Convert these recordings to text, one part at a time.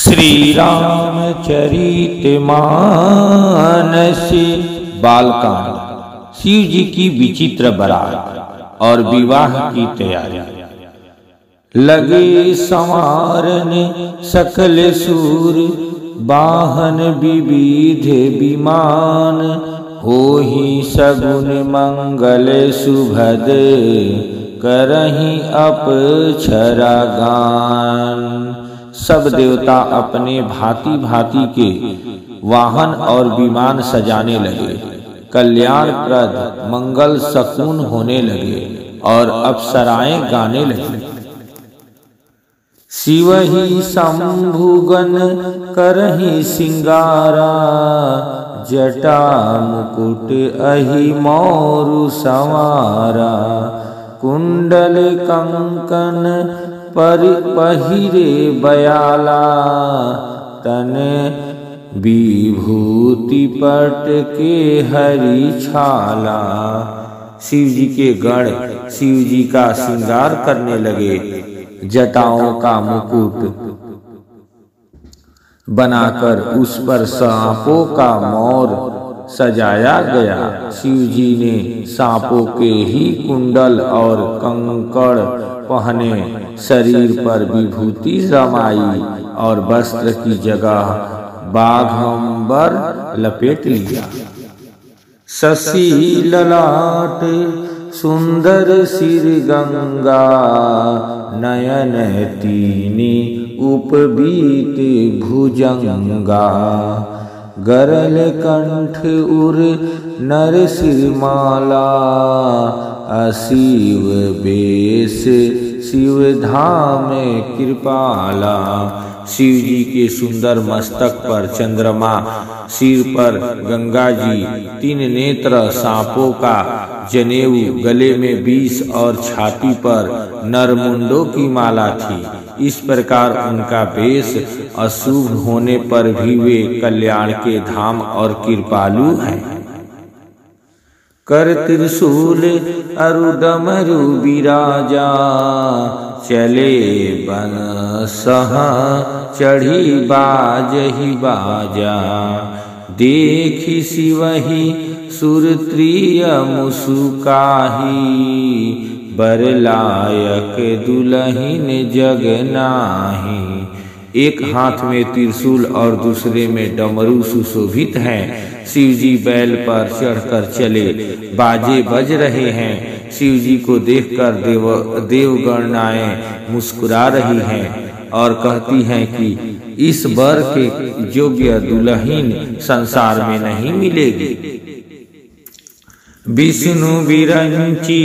श्री रामचरित मानस बालकांड। शिव जी की विचित्र बारात और विवाह की तैयारी। लगे संवारन सकल सूर, वाहन विविध विमान। होहि सगुन मंगल सुभद, करहि अपक्षरा गान। सब देवता अपने भांति भांति के वाहन और विमान सजाने लगे, कल्याणप्रद मंगल शकुन होने लगे और अप्सराएं गाने लगी। शिव ही शंभुगन करहि सिंगारा, जटा मुकुट अहि मोरु संवारा। कुंडल कंकन पर पहिरे बयाला, तन विभूति पट के हरि छाला। शिव जी के गण शिव जी का श्रृंगार करने लगे, जटाओं का मुकुट बनाकर उस पर सांपों का मोर सजाया गया। शिव जी ने सांपों के ही कुंडल और कंकड़ पहने, शरीर पर विभूति रमाई और वस्त्र की जगह बाघंबर लपेट लिया। शशि ललाट सुंदर सिर गंगा, नयन तीनी उपबीत भुजंगा। गरल कंठ उर नर सिरमाला, अशिव बेश शिव धाम कृपाला। शिव जी के सुंदर मस्तक पर चंद्रमा, सिर पर गंगा जी, तीन नेत्र, सांपों का जनेऊ, गले में 20 और छाती पर नरमुंडों की माला थी। इस प्रकार उनका वेश अशुभ होने पर भी वे कल्याण के धाम और कृपालु हैं। कर त्रिशूल अरु डमरु विराजा, चले बन सहा चढ़ी बाजहि बाजा। देखि शिवहि सुरत्रिय मुसुकाही, बर लायक दुलहिन जग नाही। एक हाथ में त्रिशूल और दूसरे में डमरू सुशोभित हैं। शिव जी बैल पर चढ़कर चले, बाजे बज रहे हैं। शिव जी को देखकर देवगणनाएं मुस्कुरा रही हैं और कहती हैं कि इस वर के योग्य दुल्हन संसार में नहीं मिलेगी। विष्णु विरंची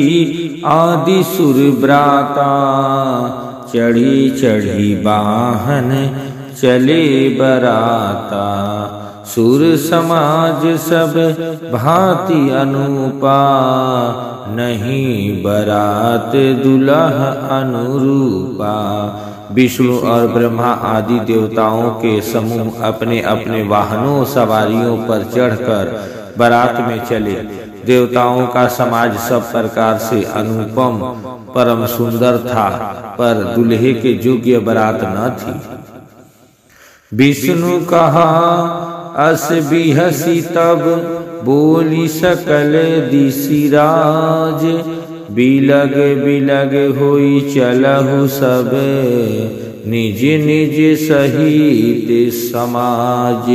आदि सुर ब्राता, चढ़ी चढ़ी वाहन चले बराता। सुर समाज सब भांति अनुपा, नहीं बरात दुल्हा अनुरूपा। विष्णु और ब्रह्मा आदि देवताओं के समूह अपने अपने वाहनों सवारियों पर चढ़कर बारात में चले। देवताओं का समाज सब प्रकार से अनुपम परम सुंदर था, पर दुल्हे के योग्य बारात न थी। विष्णु कहा अस बिहसी तब, बोली सकल दिशिराज। बिलग बिलग होई चलहु सब, निज निज सहित समाज।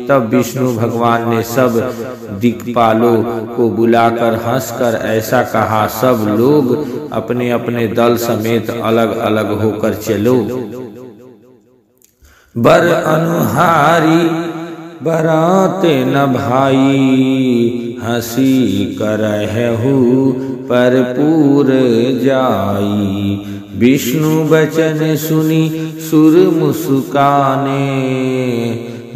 तब विष्णु भगवान ने सब दिक्पालों को बुलाकर हंसकर ऐसा कहा, सब लोग अपने अपने दल समेत अलग अलग होकर चलो। बर अनुहारी बरात न भाई, हंसी करहु पर पूर जाई। विष्णु बचन सुनी सुर मुस्काने,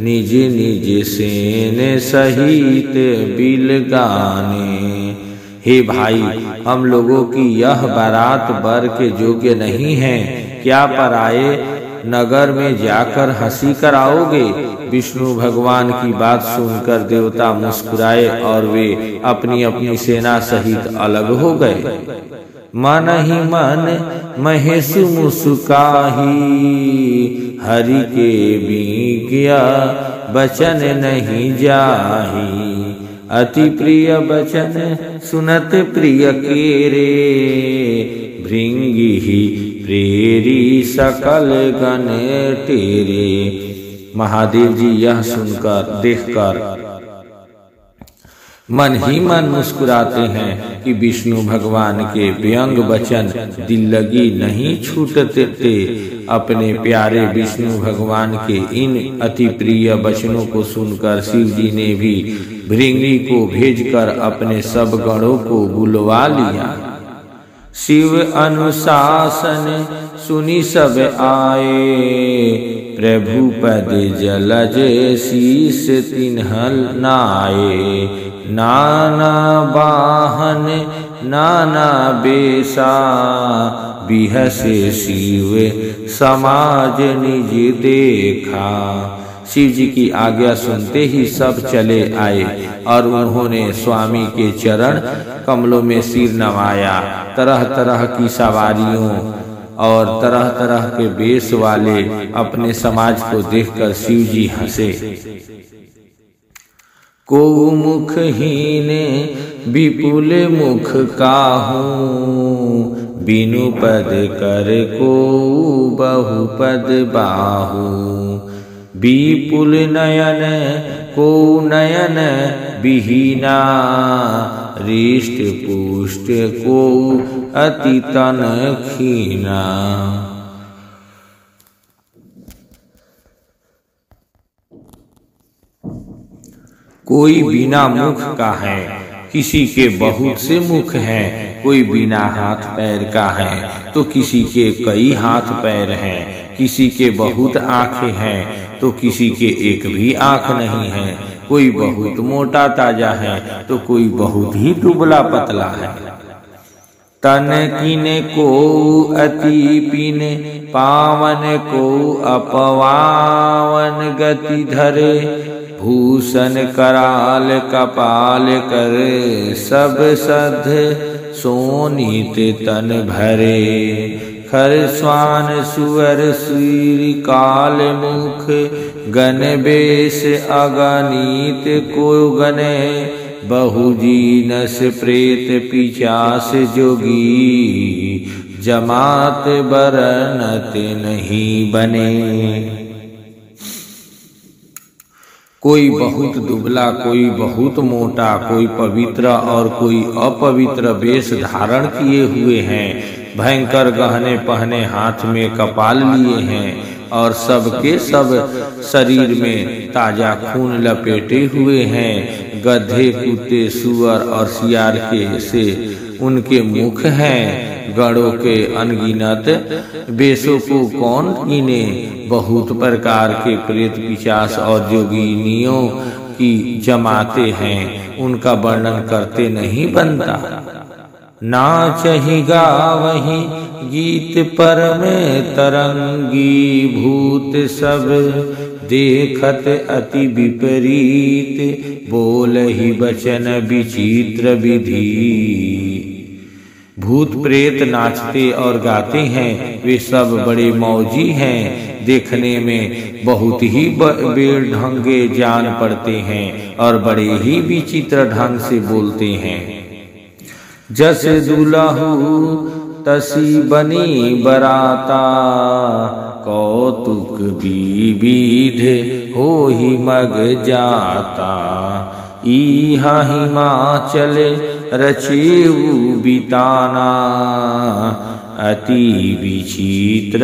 निज निज सेन सहित बिल गाने। हे भाई, हम लोगों की यह बारात बर के योग्य नहीं है, क्या पराये नगर में जाकर हंसी कराओगे? विष्णु भगवान की बात सुनकर देवता मुस्कुराए और वे अपनी अपनी सेना सहित अलग हो गए। मन ही मन महेश मुस्काही, हरि के बिज्ञा बचन नहीं जाही। अति प्रिय बचन सुनत प्रिय केरे, भृंगी ही प्रेरी सकल गण तेरे। महादेव जी यह सुनकर देखकर मन ही मन मुस्कुराते हैं कि विष्णु भगवान के व्यंग वचन दिल लगी नहीं छूटते थे। अपने प्यारे विष्णु भगवान के इन अति प्रिय वचनों को सुनकर शिव जी ने भी भृंगी को भेजकर अपने सब गणों को बुलवा लिया। शिव अनुशासन सुनी सब आए, प्रभु पद जलज शीस तिन्हल नाये। नाना वाहन नाना बेसा, बिहसे शिव समाज निज देखा। शिव जी की आज्ञा सुनते ही सब चले आए और उन्होंने स्वामी के चरण कमलों में सिर नवाया। तरह तरह की सवारियों और तरह तरह के वेश वाले अपने समाज को देखकर शिव जी हंसे। को मुखहीन विपुल मुख काहू, बिनु पद कर को बहुपद बाहू। विपुल नयन को नयन विहीना, रिष्ट पुष्ट को अति तन खीना। कोई बिना मुख का है, किसी के बहुत से मुख हैं। कोई बिना हाथ पैर का है तो किसी के कई हाथ पैर हैं। किसी के बहुत आंखें हैं तो किसी के एक भी आंख नहीं है। कोई बहुत मोटा ताजा है तो कोई बहुत ही दुबला पतला है। तन कीने को अति पीने, पावन को अपवावन गति धरे। भूषण कराल कपाल कर, सब सध सोनीत तन भरे। खर स्वान सुअर सूर काल मुख, गण बेश अगणित को गणे। बहुजीनस प्रेत पिशाच जोगी, जमात बरनत नहीं बने। कोई बहुत दुबला, कोई बहुत मोटा, कोई पवित्र और कोई अपवित्र वेश धारण किए हुए हैं। भयंकर गहने पहने हाथ में कपाल लिए हैं और सबके सब शरीर में ताजा खून लपेटे हुए हैं। गधे, कुत्ते, सुअर और सियार के से उनके मुख हैं। गणों के अनगिनत वेशों को कौन गिने। बहुत प्रकार के प्रेत पिशाच और जोगिनियों की जमाते हैं, उनका वर्णन करते नहीं बनता। नाचहि गावहि गीत परम तरंगी, भूत सब देखत अति विपरीत, बोलहि वचन विचित्र विधि। भूत प्रेत नाचते और गाते हैं, वे सब बड़े मौजी हैं। देखने में बहुत ही बेढंगे जान पड़ते हैं और बड़े ही विचित्र ढंग से बोलते हैं। जस दुलहु तसी बनी बराता, कौतुक विविध हो ही मग जाता। इहा हिमाचल रचेऊ बिताना, अति विचित्र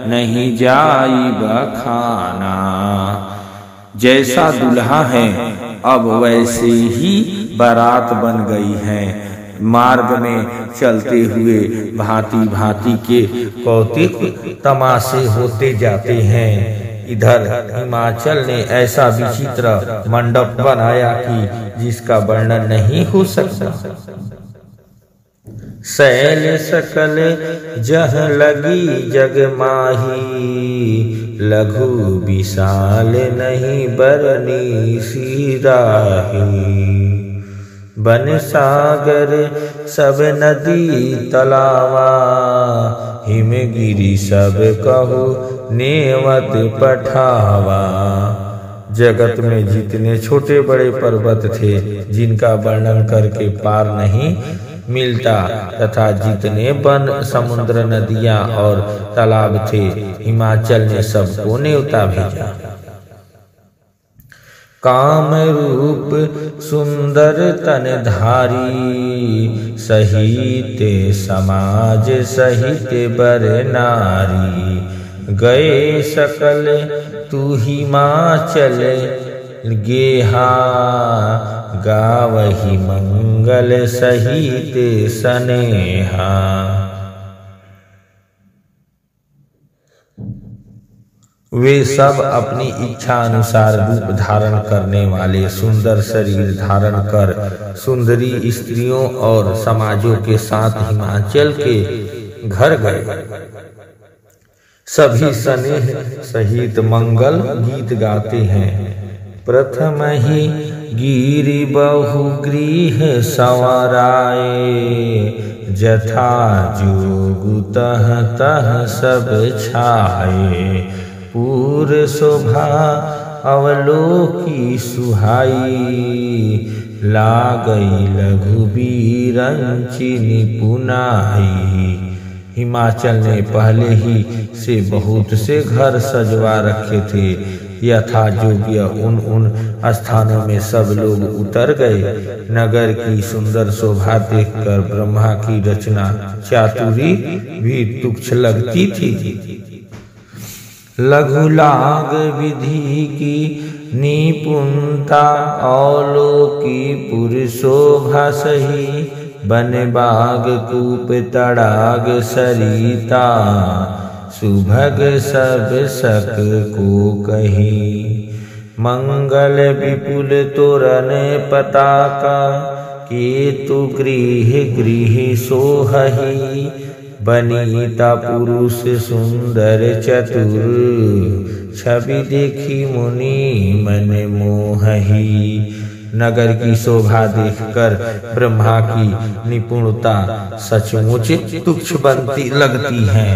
नहीं जाई बखाना। जैसा दुल्हा है अब वैसे ही बारात बन गई है। मार्ग में चलते हुए भांति भांति के कौतुक तमाशे होते जाते हैं। इधर हिमाचल ने ऐसा विचित्र मंडप बनाया कि जिसका वर्णन नहीं हो सकता। शैल सकल जह लगी जग माही, लघु विशाल नहीं बरनी सिराही। बन सागर सब नदी तलावा, हिमगिरी सब कहो नेवत पठावा। जगत में जितने छोटे बड़े पर्वत थे जिनका वर्णन करके पार नहीं मिलता, तथा जितने वन समुद्र नदियां और तालाब थे, हिमाचल ने सबको न्योता भेजा। काम रूप सुंदर तनधारी, सहित समाज सहित बर नारी। गए सकल तू हिमाचल गेहा, गावही मंगल सहित सनेहा। वे सब अपनी इच्छा अनुसार रूप धारण करने वाले सुंदर शरीर धारण कर सुंदरी स्त्रियों और समाजों के साथ हिमाचल के घर गए। सभी स्नेह सहित मंगल गीत गाते हैं। प्रथम ही गिरि बहु गृह संवराए, जथा जोगु तह तह सब छाए। पूर शोभा अवलोकी सुहाई, लागई लघुबीरंचि निपुनाई। हिमाचल ने पहले ही से बहुत से घर सजवा रखे थे। यथा योग्य उन स्थानों में सब लोग उतर गए। नगर की सुंदर शोभा देखकर ब्रह्मा की रचना चातुरी भी तुच्छ लगती थी। लघु लाग विधि की निपुणता, अवलोकी पुर शोभा सही। बन बाग कूप तड़ाग सरिता, सुभग सब सक को कही। मंगल विपुल तोरण पताका, केतु गृह गृह सोहही। बनीता पुरुष सुंदर चतुर, छवि देखी मुनि मन मोहही। नगर की शोभा देखकर ब्रह्मा की निपुणता सचमुच तुच्छ बनती लगती है।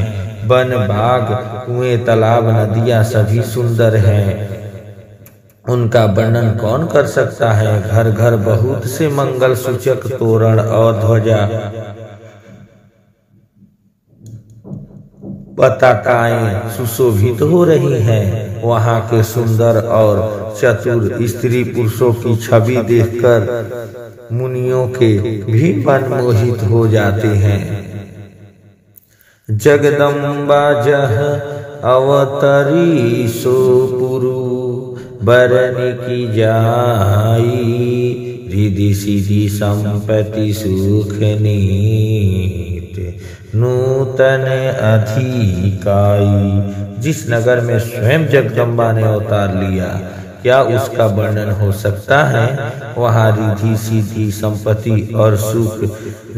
वन बाग कुएं तालाब नदियां सभी सुंदर हैं, उनका वर्णन कौन कर सकता है। घर घर बहुत से मंगल सूचक तोरण और ध्वजा पताकाएं सुशोभित हो रही हैं। वहां के सुंदर और चतुर स्त्री पुरुषों की छवि देखकर मुनियों के भी मन मोहित हो जाते हैं। जगदम्बा जह अवतरी सो पुरु, बरन की जाई। रिधि सिद्धि संपत्ति सुख नीत, नूतन अधिकाई। जिस नगर में स्वयं जगदम्बा ने अवतार लिया, क्या उसका वर्णन हो सकता है। वहाँ रिधि सिद्धि संपत्ति और सुख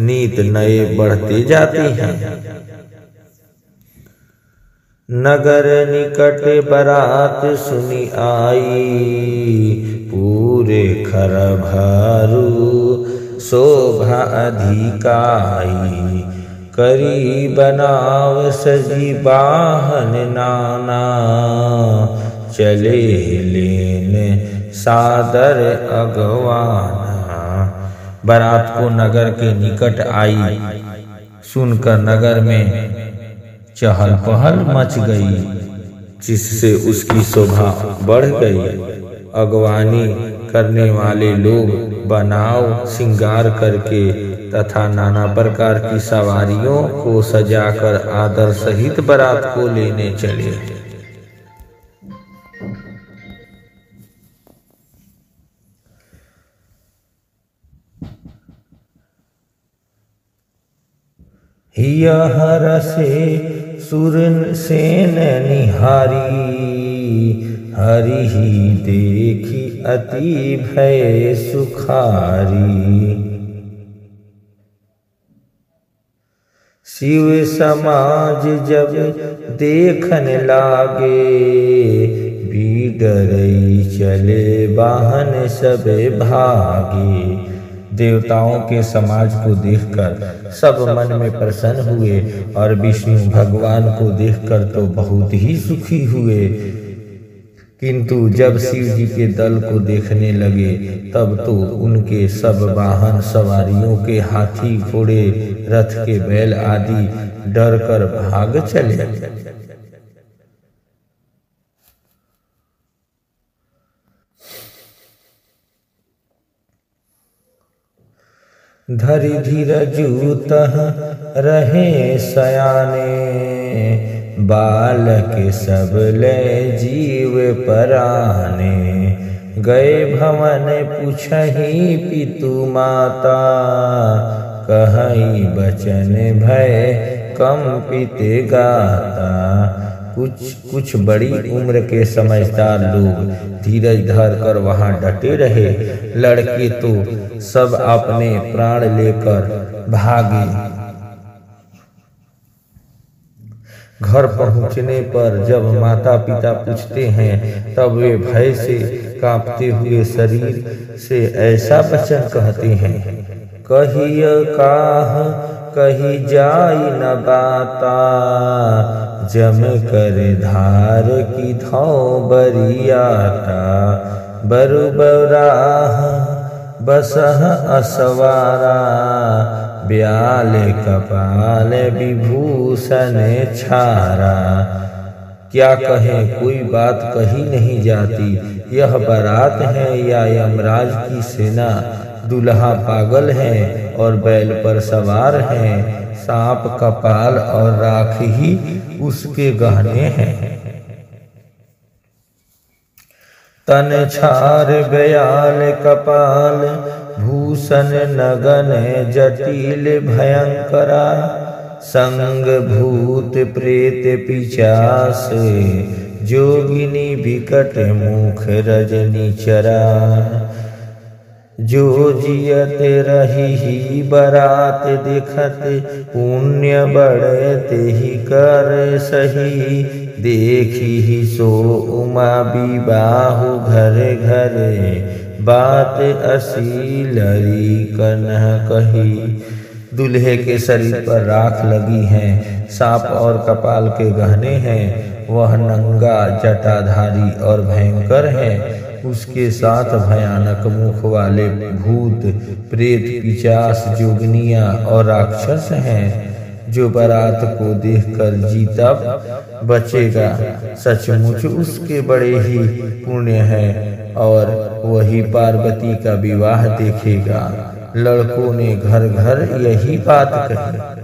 नीत नए बढ़ते जाते हैं। नगर निकट बरात सुनी आई, पूरे खर भारू शोभा अधिकाई। करी बनाव सजी बाहन नाना, चले लेन सादर अगवाना। बारात को नगर के निकट आई, सुनकर नगर में चहल पहल मच गई, जिससे उसकी शोभा बढ़ गई। अगवानी करने वाले लोग बनाव श्रृंगार करके तथा नाना प्रकार की सवारियों को सजाकर आदर सहित बारात को लेने चले। हियहर से सुर सेन निहारी, हरि ही देखी अति भय सुखारी। शिव समाज जब देखन लागे, बीडरई चले वाहन सब भागे। देवताओं के समाज को देखकर सब मन में प्रसन्न हुए और विष्णु भगवान को देखकर तो बहुत ही सुखी हुए। किंतु जब शिव जी के दल को देखने लगे तब तो उनके सब वाहन सवारियों के हाथी घोड़े रथ के बैल आदि डर कर भाग चले। धरि धीरजु तह रहे सयाने, बालक सब ले जीव पराने। गए भवन पूछहि पितु माता, कहई बचन भय कंपित गाता। कुछ बड़ी उम्र के समझदार लोग धीरज धर कर वहां डटे रहे। लड़के तो सब अपने प्राण लेकर भागे। घर पहुंचने पर जब माता पिता पूछते हैं तब वे भय से कांपते हुए शरीर से ऐसा वचन कहते हैं, कहिय काह कही जाई न बाता। जम कर धार की धौ बरियाता, बरु बराह बसह असवारा। ब्याल कपाल विभूषण छारा। क्या कहें, कोई बात कही नहीं जाती। यह बारात है या यमराज की सेना। दुल्हा पागल है और बैल पर सवार है। सांप कपाल और राख ही उसके गहने हैं। तन छार ब्याल कपाल, भूषण नगन जटिल भयंकरा। संग भूत प्रेत पिशाच, जोगिनी विकट मुख रजनी चरा। जो जियत रही ही बरात देखत, पुण्य बढ़ते ही कर सही। देखी ही सो उमा विबाहु घरे घरे, बात असीलरी कन्ह कही। दूल्हे के शरीर पर राख लगी है, सांप और कपाल के गहने हैं। वह नंगा जटाधारी और भयंकर है। उसके साथ भयानक मुख वाले भूत प्रेत पिशाच जोगनियां और राक्षस हैं। जो बारात को देखकर जीता बचेगा, सचमुच उसके बड़े ही पुण्य है और वही पार्वती का विवाह देखेगा। लड़कों ने घर घर यही बात कही।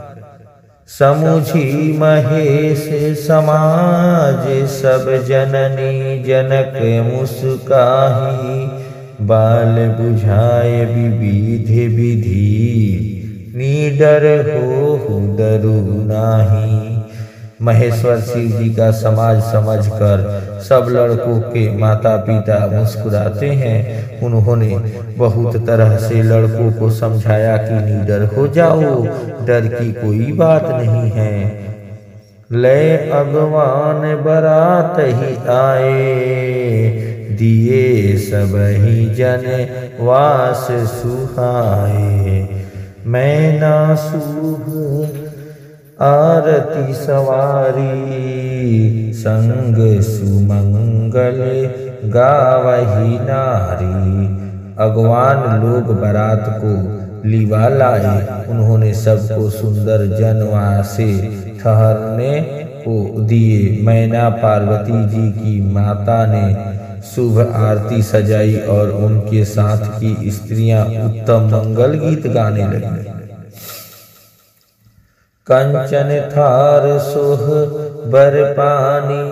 समुझी महेश समाज सब जननी, जनक मुस्काही। बाल बुझाए विविध विधि, निडर हो डरू नाही। महेश्वर शिव जी का समाज समझकर सब लड़कों के माता पिता मुस्कुराते हैं। उन्होंने बहुत तरह से लड़कों को समझाया कि निडर हो जाओ, डर की कोई बात नहीं है। ले अगवान बारात ही आए, दिए सब ही जन वास सुहाए। मैं ना सूह आरती सवारी, संग सुमंगल गावही नारी। अगवान लोग बारात को लिवा लाए। उन्होंने सबको सुंदर जनवासे ठहरने को दिए। मैना पार्वती जी की माता ने शुभ आरती सजाई और उनके साथ की स्त्रियां उत्तम मंगल गीत गाने लगी। कंचन थार सोह बर पानी,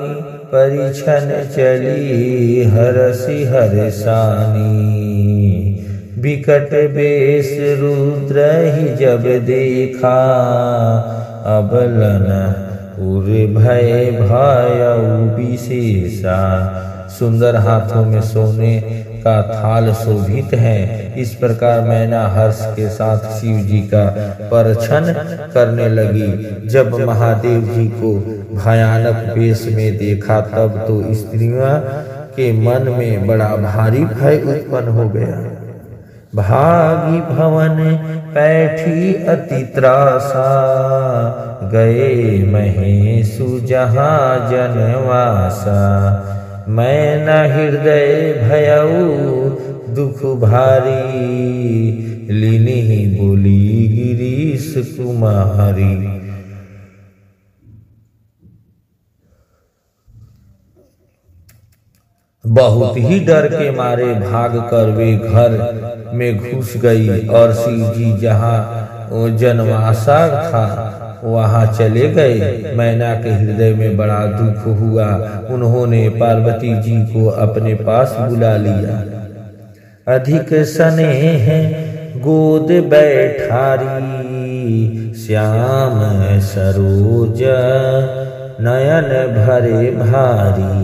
परिछन चली हरसि हरसानी। विकट बेश रुद्र ही जब देखा, अबलन उर भय भयउ विशेषा। सुंदर हाथों में सोने का थाल शोभित है। इस प्रकार मैना हर्ष के साथ शिव जी का परछन करने लगी। जब महादेव जी को भयानक वेश में देखा तब तो स्त्रियों के मन में बड़ा भारी भय उत्पन्न हो गया। भागी भवन पैठी अति त्रासा, गए महेशु जहाँ जनवासा। मैं न हृदय भयऊ दुख भारी, लीनी बोली गिरीश कुमारी। बहुत ही डर के मारे भाग कर वे घर में घुस गई और शिव जी जहाँ जनवासा था वहाँ चले गए। मैना के हृदय में बड़ा दुख हुआ। उन्होंने पार्वती जी को अपने पास बुला लिया। अधिक स्नेह गोद बैठारी, श्याम सरोज नयन भरे भारी।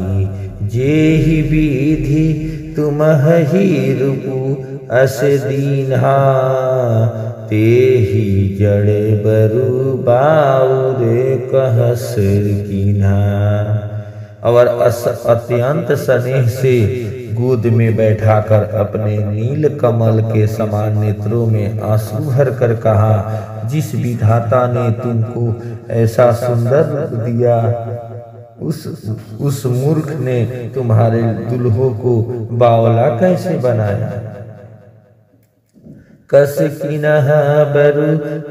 जेहि विधि तुमहि रूप अस दीन्हा, तेहि जड़े बरु बाउर कहस कीन्हा। और अत्यंत स्नेह से गोद में बैठाकर अपने नील कमल के समान नेत्रों में आंसू भर कर कहा, जिस विधाता ने तुमको ऐसा सुंदर रूप दिया, उस मूर्ख ने तुम्हारे दुल्हों को बावला कैसे बनाया। कस किन्ह बरु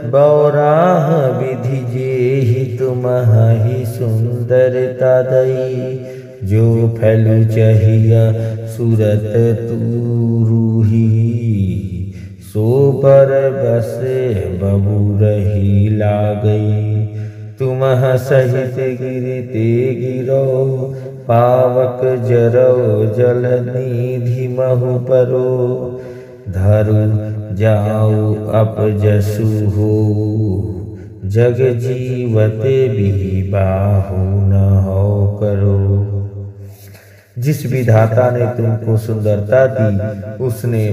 बौराह विधि, जेहि तुम्हि सुंदरता दई। जो फैलु चाहिया सूरत तूरुही, सो पर बसे बबू रही लागई। तुमह सहित गिरते गिरो, पावक जरो जल निधि महु परो। धरु जाऊ अपजसु हो, जग जीवते भी बाहु न हो करो। जिस विधाता ने तुमको सुंदरता दी, उसने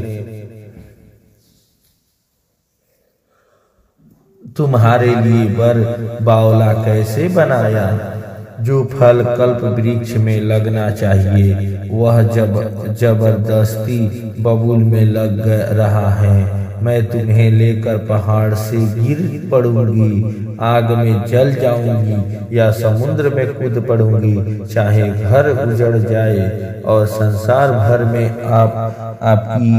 तुम्हारे लिए वर बावला कैसे बनाया। जो फल कल्प वृक्ष में लगना चाहिए, वह जबरदस्ती बबूल में लग रहा है। मैं तुम्हें लेकर पहाड़ से गिर पड़ूंगी, आग में जल जाऊंगी या समुद्र में कूद पड़ूंगी। चाहे घर उजड़ जाए और संसार भर में आपकी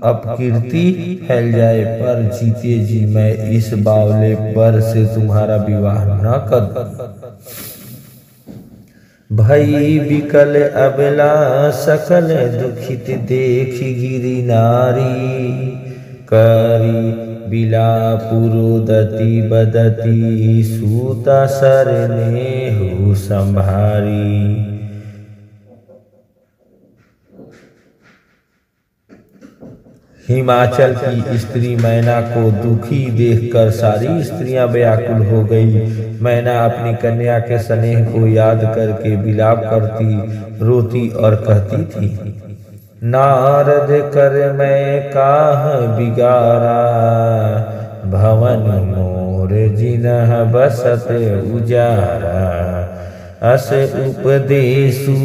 अपकीर्ति फैल जाए, पर जीते जी मैं इस बावले पर से तुम्हारा विवाह न कर। भई विकल अबला सकल दुखित देख गिरी नारी। करी बिला पुरोदति बदती, सूता सरने हो संभारी। हिमाचल की स्त्री मैना को दुखी देखकर सारी स्त्रियां व्याकुल हो गई। मैना अपनी कन्या के स्नेह को याद करके विलाप करती, रोती और कहती थी, नारद कर मैं काह बिगारा। भवन मोर जिनह बसत उजारा। अस उपदेशु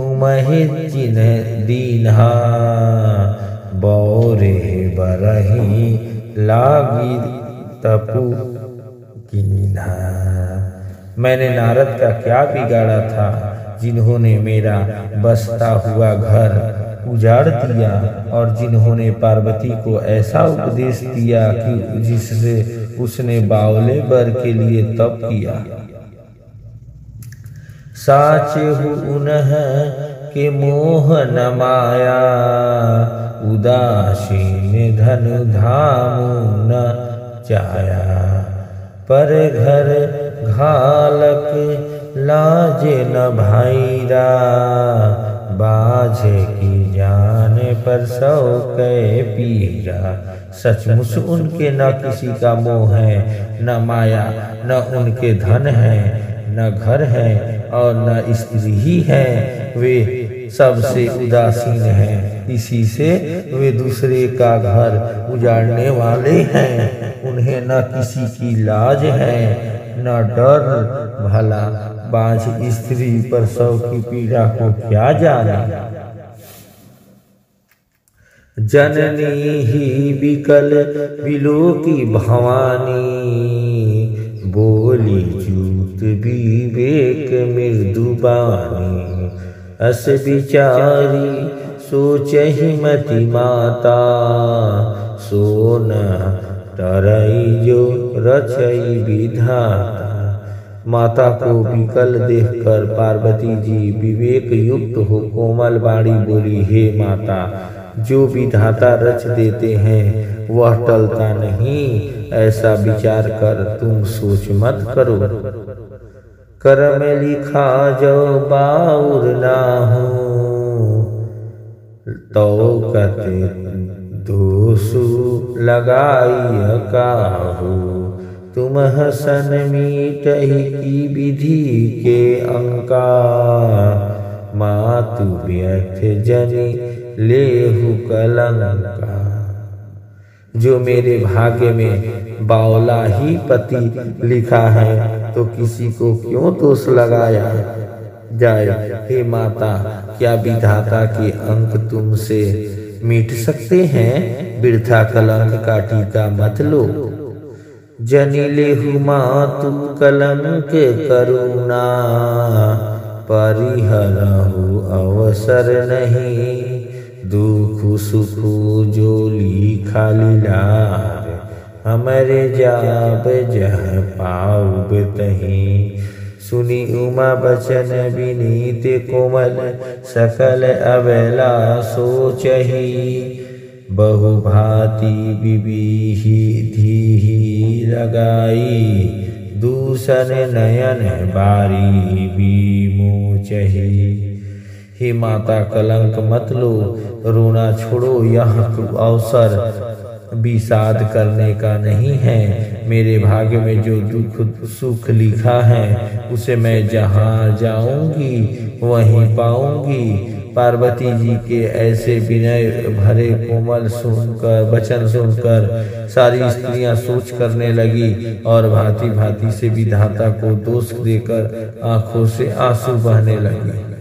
उमहि जिन्ह दीन्हा। बौरे बरही लागी तपु कीन्हा। मैंने नारद का क्या बिगाड़ा था, जिन्होंने मेरा बसता हुआ घर उजाड़ दिया और जिन्होंने पार्वती को ऐसा उपदेश दिया कि जिससे उसने बावले वर के लिए तप किया। साचे उन्ह के मोह न माया। उदासीन धनु धामु न चाया। पर घर घालक लाजे न भाईरा। बाझे की जान पर सौ कै पीरा। सचमुच उनके न किसी का मोह है, न माया, न उनके धन है, न घर है और न स्त्री ही है। वे सबसे उदासीन हैं, इसी से वे दूसरे का घर उजाड़ने वाले हैं। उन्हें न किसी की लाज है न डर। भला बाझ स्त्री पर सौ की पीड़ा को क्या जाने। जननी ही विकल विलो की भवानी, बोली जूत विवेक मृदुबानी। अस विचारी सोचहि मति माता, सोन तरई जो रचई विधाता। माता को विकल देखकर पार्वती जी विवेक युक्त हो कोमल वाणी बोली, हे माता, जो विधाता रच देते हैं वह टलता नहीं, ऐसा विचार कर तुम सोच मत करो। कर्म लिखा जो बाउर ना हो, तो कते दोषु लगाई काहू। तुम हसन मीटहि की विधि के अंका, मातु व्यर्थ जनि लेहु कलंका। जो मेरे भाग्य में बावला ही पति लिखा है, तो किसी को क्यों दोष लगाया जाए। हे माता, क्या विधाता के अंक तुमसे मिट सकते हैं? वृथा कलंक का टीका मत लो। जनि लेहु मातु कलंक करुणा, परिहरहु अवसर नहीं। दुख सुख जो लिखा लीलार, हमरे जाब जह पाउब तहीं। सुनी उमा बचन विनीत कोमल, सकल अबला सोचहि। बहुभांति विविधि धीहि लगाई, दूषण नयन बारी विमोचहि। हे माता, कलंक मत लो, रोना छोड़ो, यह अवसर विषाद करने का नहीं है। मेरे भाग्य में जो दुख सुख लिखा है, उसे मैं जहाँ जाऊंगी वहीं पाऊंगी। पार्वती जी के ऐसे विनय भरे कोमल वचन सुनकर सारी स्त्रियां सोच करने लगी और भांति भांति से विधाता को दोष देकर आंखों से आंसू बहने लगे।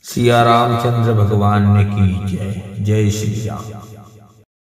सिया रामचंद्र भगवान ने की जय। जय श्री राम।